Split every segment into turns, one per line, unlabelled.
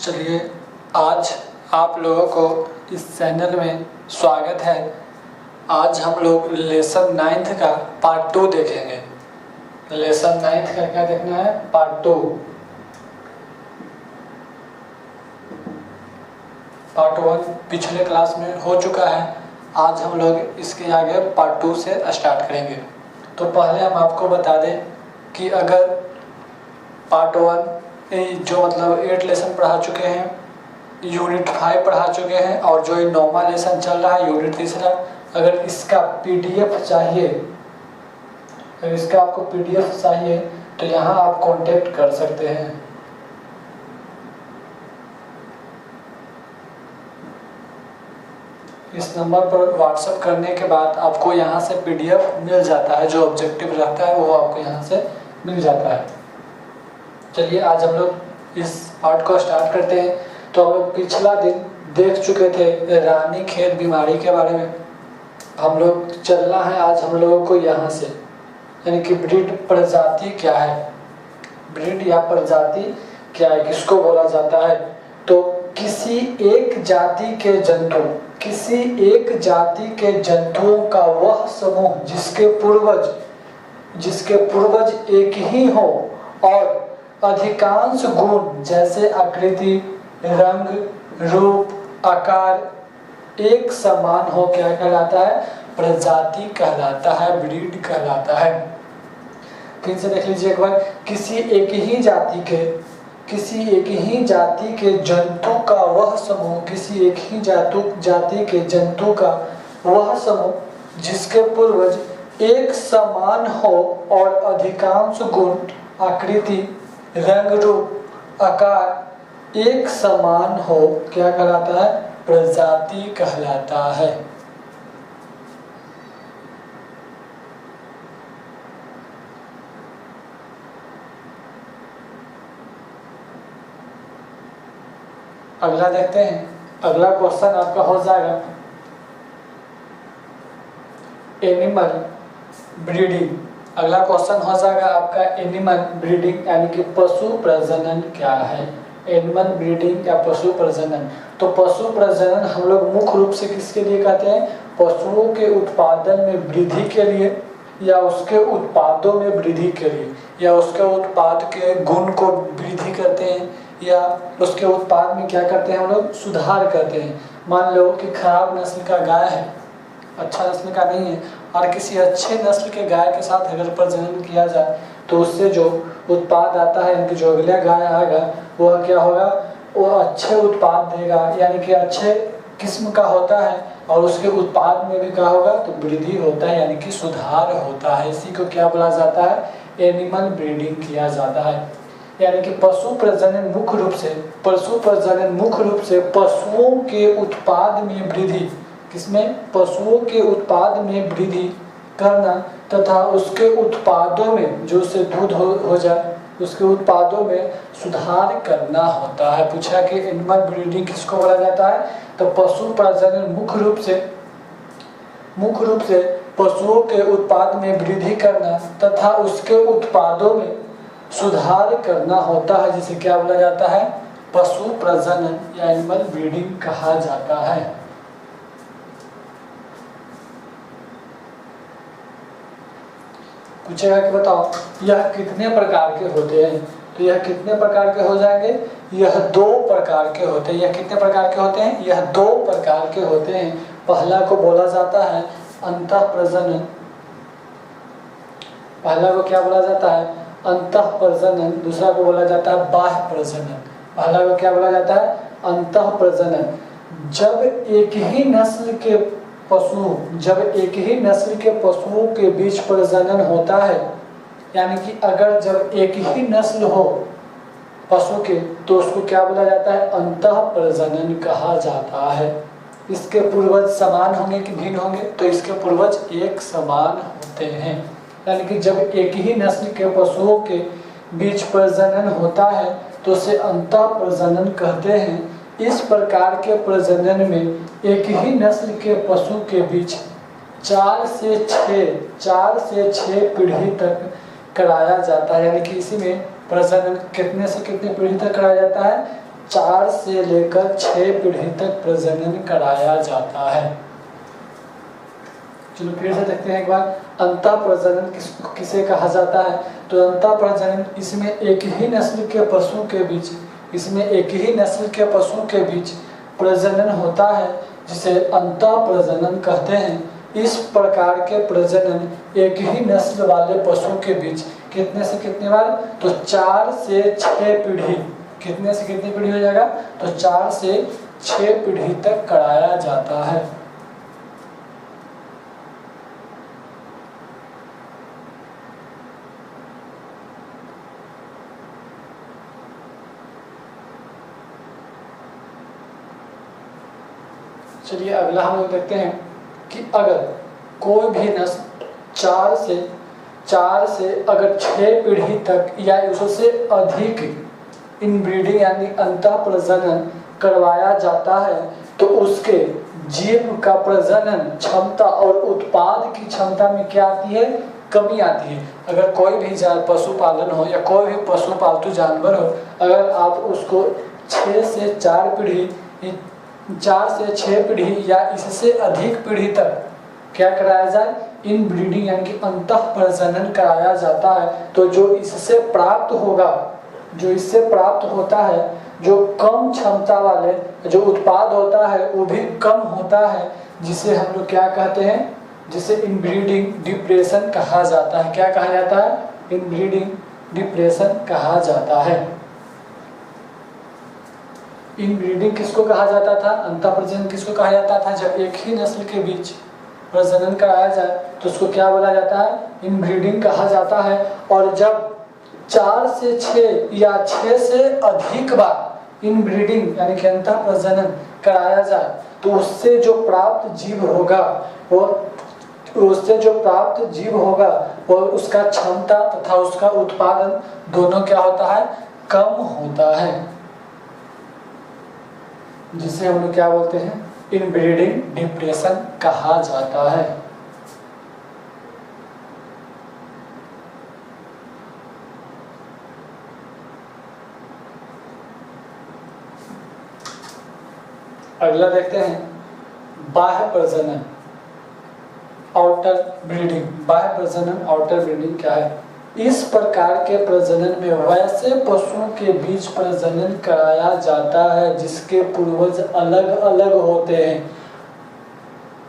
चलिए, आज आप लोगों को इस चैनल में स्वागत है। आज हम लोग लेसन 9th का पार्ट 2 देखेंगे। लेसन 9th का क्या देखना है? पार्ट 2। पार्ट 1 पिछले क्लास में हो चुका है। आज हम लोग इसके आगे पार्ट 2 से स्टार्ट करेंगे। तो पहले हम आपको बता दें कि अगर पार्ट 1 जो मतलब 8 लेसन पढ़ा चुके हैं, यूनिट 5 पढ़ा चुके हैं और जो ये 9वां लेसन चल रहा है यूनिट 3, अगर इसका पीडीएफ चाहिए, अगर इसका आपको पीडीएफ चाहिए तो यहाँ आप कांटेक्ट कर सकते हैं। इस नंबर पर व्हाट्सएप करने के बाद आपको यहाँ से पीडीएफ मिल जाता है। जो ऑब्जेक्टिव रहता है वो आपको यहाँ से मिल जाता है। चलिए, आज हम लोग इस पार्ट को स्टार्ट करते हैं। तो हम लोग पिछला दिन देख चुके थे रानीखेत बीमारी के बारे में। हम लोग चलना है आज हम लोगों को यहाँ से, यानी कि ब्रीड प्रजाति क्या है, ब्रीड या प्रजाति क्या है, किसको बोला जाता है। तो किसी एक जाति के जंतु, किसी एक जाति के जंतुओं का वह समूह जिसके पूर्वज एक ही हो और अधिकांश गुण जैसे आकृति, रंग, रूप, आकार एक समान हो, क्या कहलाता है? प्रजाति कहलाता है, ब्रीड कहलाता है। फिर से देख लीजिए एक बार। किसी एक ही जाति के जंतु का वह समूह, किसी एक ही जाति के जंतु का वह समूह जिसके पूर्वज एक समान हो और अधिकांश गुण, आकृति, रंग, रूप, आकार एक समान हो, क्या कहलाता है? प्रजाति कहलाता है। अगला देखते हैं। अगला क्वेश्चन आपका हो जाएगा एनिमल ब्रीडिंग। अगला क्वेश्चन हो जाएगा आपका एनिमल ब्रीडिंग, यानी कि पशु प्रजनन क्या है। एनिमल ब्रीडिंग या पशु प्रजनन। तो पशु प्रजनन हम लोग मुख्य रूप से किसके लिए कहते हैं? पशुओं के उत्पादन में वृद्धि के लिए, या उसके उत्पादों में वृद्धि के लिए, या उसके उत्पाद के गुण को वृद्धि करते हैं, या उसके उत्पाद में क्या करते हैं हम लोग? सुधार करते हैं। मान लो कि खराब नस्ल का गाय है, अच्छा नस्ल का नहीं है, और किसी अच्छे नस्ल के गाय के साथ अगर प्रजनन किया जाए तो उससे जो उत्पाद आता है, इनकी जो अगला गाय आएगा वह क्या होगा? वो अच्छे उत्पाद देगा, यानी कि अच्छे किस्म का होता है, और उसके उत्पाद में भी क्या होगा? तो वृद्धि होता है, यानी कि सुधार होता है। इसी को क्या बोला जाता है? एनिमल ब्रीडिंग किया जाता है। यानी कि पशु प्रजनन मुख्य रूप से पशुओं के उत्पाद में वृद्धि, किसमें? पशुओं के उत्पाद में वृद्धि करना तथा उसके उत्पादों में, जो से दूध हो जाए, उसके उत्पादों में सुधार करना होता है। पूछा कि एनिमल ब्रीडिंग किसको बोला जाता है? तो पशु प्रजनन मुख्य रूप से पशुओं के उत्पाद में वृद्धि करना तथा उसके उत्पादों में सुधार करना होता है, जिसे क्या बोला जाता है? पशु प्रजनन या एनिमल ब्रीडिंग कहा जाता है। पूछेगा कि बताओ यह कितने प्रकार के होते हैं? तो यह कितने प्रकार के हो जाएंगे? यह 2 प्रकार के होते हैं। यह कितने प्रकार के होते हैं? यह 2 प्रकार के होते हैं। पहला को बोला जाता है अंतः प्रजनन। पहला को क्या बोला जाता है? अंतः प्रजनन। दूसरा को बोला जाता है बाह्य प्रजनन। पहला को क्या बोला जाता है? अंतः प्रजनन। जब एक ही नस्ल के पशुओं के बीच प्रजनन होता है, यानी कि अगर जब एक ही नस्ल हो पशु के, तो उसको क्या बोला जाता है? अंतः प्रजनन कहा जाता है। इसके पूर्वज समान होंगे कि भिन्न होंगे? तो इसके पूर्वज एक समान होते हैं। यानी कि जब एक ही नस्ल के पशुओं के बीच प्रजनन होता है तो उसे अंतः प्रजनन कहते हैं। इस प्रकार के प्रजनन में एक ही नस्ल के पशु के बीच 4 से 6 पीढ़ी तक कराया जाता है। यानी कि इसी में प्रजनन कितने से कितने पीढ़ी तक कराया जाता है? 4 से लेकर 6 पीढ़ी तक प्रजनन कराया जाता है। चलो फिर से देखते हैं एक बार, अंतः प्रजनन किसे कहा जाता है? तो अंतः प्रजनन इसमें एक ही नस्ल के पशुओं के बीच प्रजनन होता है, जिसे अंतः प्रजनन कहते हैं। इस प्रकार के प्रजनन एक ही नस्ल वाले पशुओं के बीच कितने से कितने बार? तो 4 से 6 पीढ़ी। कितने से कितनी पीढ़ी हो जाएगा? तो 4 से 6 पीढ़ी तक कराया जाता है। चलिए अगला हम लोग देखते हैं कि अगर कोई भी नस्ल 4 से अगर 6 पीढ़ी तक या उससे अधिक इनब्रीडिंग यानी अंतः प्रजनन करवाया जाता है, तो उसके जीव का प्रजनन क्षमता और उत्पाद की क्षमता में क्या आती है? कमी आती है। अगर कोई भी पशुपालन हो या कोई भी पशु पालतू जानवर हो, अगर आप उसको 4 से 6 पीढ़ी या इससे अधिक पीढ़ी तक क्या कराया जाए? इनब्रीडिंग यानी कि अंतः प्रजनन कराया जाता है, तो जो इससे प्राप्त होता है, जो कम क्षमता वाले जो उत्पाद होता है वो भी कम होता है, जिसे हम लोग क्या कहते हैं? जिसे इनब्रीडिंग डिप्रेशन कहा जाता है। क्या कहा जाता है? इनब्रीडिंग डिप्रेशन कहा जाता है। इनब्रीडिंग किसको कहा जाता था? अंतः प्रजनन किसको कहा जाता था? जब एक ही नस्ल के बीच प्रजनन कराया जाए तो उसको क्या बोला जाता है? इनब्रीडिंग कहा जाता है। और जब 4 से 6 या 6 से अधिक बार इनब्रीडिंग यानी कि अंतः प्रजनन कराया जाए, तो उससे जो प्राप्त जीव होगा वो उसका क्षमता तथा उसका उत्पादन दोनों क्या होता है? कम होता है, जिसे हम लोग क्या बोलते हैं? इनब्रीडिंग डिप्रेशन कहा जाता है। अगला देखते हैं बाह्य प्रजनन, आउटर ब्रीडिंग। बाह्य प्रजनन, आउटर ब्रीडिंग क्या है? इस प्रकार के प्रजनन में वैसे पशुओं के बीच प्रजनन कराया जाता है जिसके पूर्वज अलग अलग होते हैं।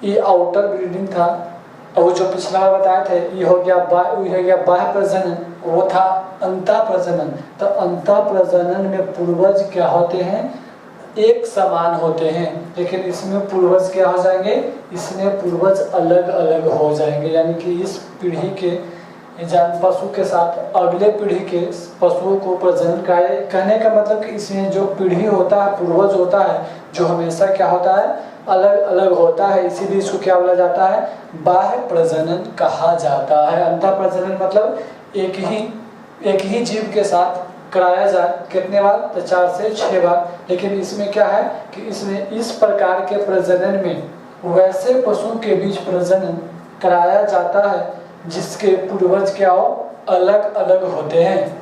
ये आउटर ब्रीडिंग था, और जो पिछला बताए थे ये हो गया बाह्य प्रजनन, वो था अंतः प्रजनन। तो अंतः प्रजनन में पूर्वज क्या होते हैं? एक समान होते हैं, लेकिन इसमें पूर्वज क्या हो जाएंगे? इसमें पूर्वज अलग अलग हो जाएंगे, यानी कि इस पीढ़ी के पशु के साथ अगले पीढ़ी के पशुओं को प्रजनन कराए। कहने का मतलब कि इसमें जो पीढ़ी होता है, पूर्वज होता है, जो हमेशा क्या होता है? अलग अलग होता है। इसीलिए इसको क्या बोला जाता है? बाह्य प्रजनन कहा जाता है। अंतः प्रजनन मतलब एक ही जीव के साथ कराया जाए। कितने बार? तो 4 से 6 बार। लेकिन इसमें क्या है कि इसमें इस प्रकार के प्रजनन में वैसे पशुओं के बीच प्रजनन कराया जाता है जिसके पूर्वज क्या हो? अलग अलग होते हैं।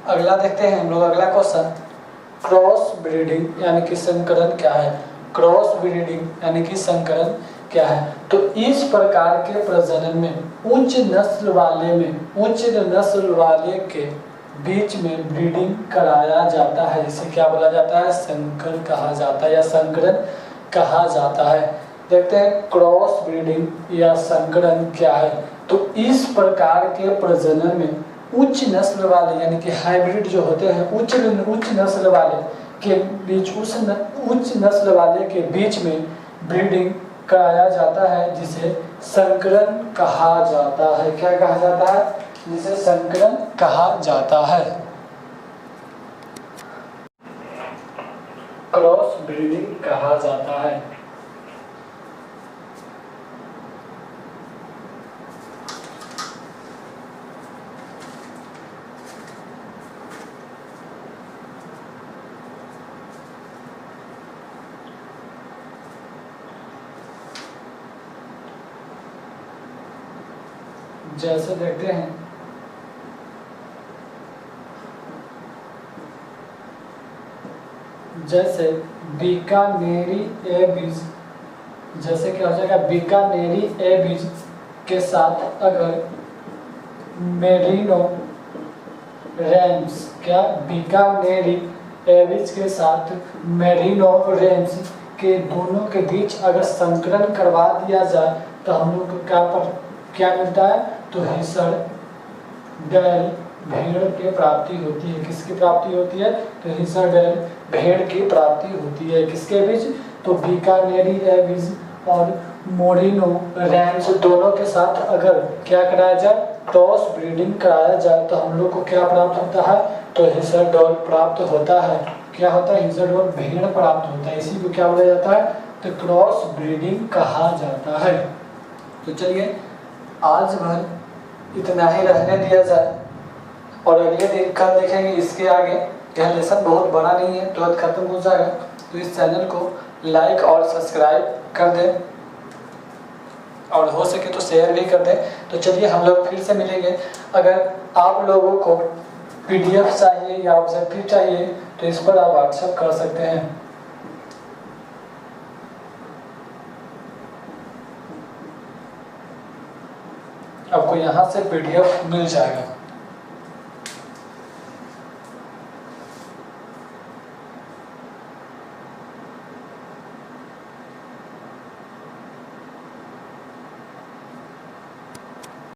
अगला देखते हैं हम लोग, अगला क्वेश्चन, क्रॉस ब्रीडिंग यानी कि संकरण क्या है? क्रॉस ब्रीडिंग यानी कि संकरण क्या है? तो इस प्रकार के प्रजनन में उच्च नस्ल वाले के बीच में ब्रीडिंग कराया जाता है। इसे क्या बोला जाता है? संकर कहा जाता है या संकरण कहा जाता है। देखते हैं क्रॉस ब्रीडिंग या संकरण क्या है। तो इस प्रकार के प्रजनन में उच्च नस्ल वाले यानी कि हाइब्रिड जो होते हैं, उच्च नस्ल वाले के बीच उच्च नस्ल वाले के बीच में ब्रीडिंग कराया जाता है, जिसे संकरण कहा जाता है। क्या कहा जाता है? जिसे संकरण कहा जाता है। क्रॉस ब्रीडिंग कहा जाता है। जैसे देखते हैं जैसे बीकानेरी ए बीज, जैसे क्या हो जाएगा बीकानेरी ए बीज के साथ अगर मेरिनो रेंस, क्या बीकानेरी ए बीज के साथ मेरिनो रेंस के दोनों के बीच अगर संकरण करवा दिया जाए तो हम लोग को क्या मिलता है, तो हिसड़ बैल भेड़ की प्राप्ति होती है। किसकी प्राप्ति होती है, तो हिसड़ बैल भेड़ की प्राप्ति होती है। किसके बीच, तो बीकानेरी ए बीज और मोरिनो रेंज दोनों के साथ अगर क्या कराया जाए, क्रॉस ब्रीडिंग कराया जाए तो हम लोग को क्या प्राप्त होता है, तो हिसडॉल प्राप्त होता है। क्या होता है, हिसडॉल भेड़ प्राप्त होता है। इसी को क्या बोला जाता है, तो क्रॉस ब्रीडिंग कहा जाता है। तो चलिए आज भर इतना ही रहने दिया जाए और अगले दिन कल देखेंगे इसके आगे। यह लेसन बहुत बड़ा नहीं है, तुरंत खत्म हो जाएगा। तो इस चैनल को लाइक और सब्सक्राइब कर दें और हो सके तो शेयर भी कर दें। तो चलिए हम लोग फिर से मिलेंगे। अगर आप लोगों को PDF चाहिए या ऑब्जेक्टिव चाहिए तो इस पर आप व्हाट्सएप कर सकते हैं। आपको यहाँ से PDF मिल जाएगा।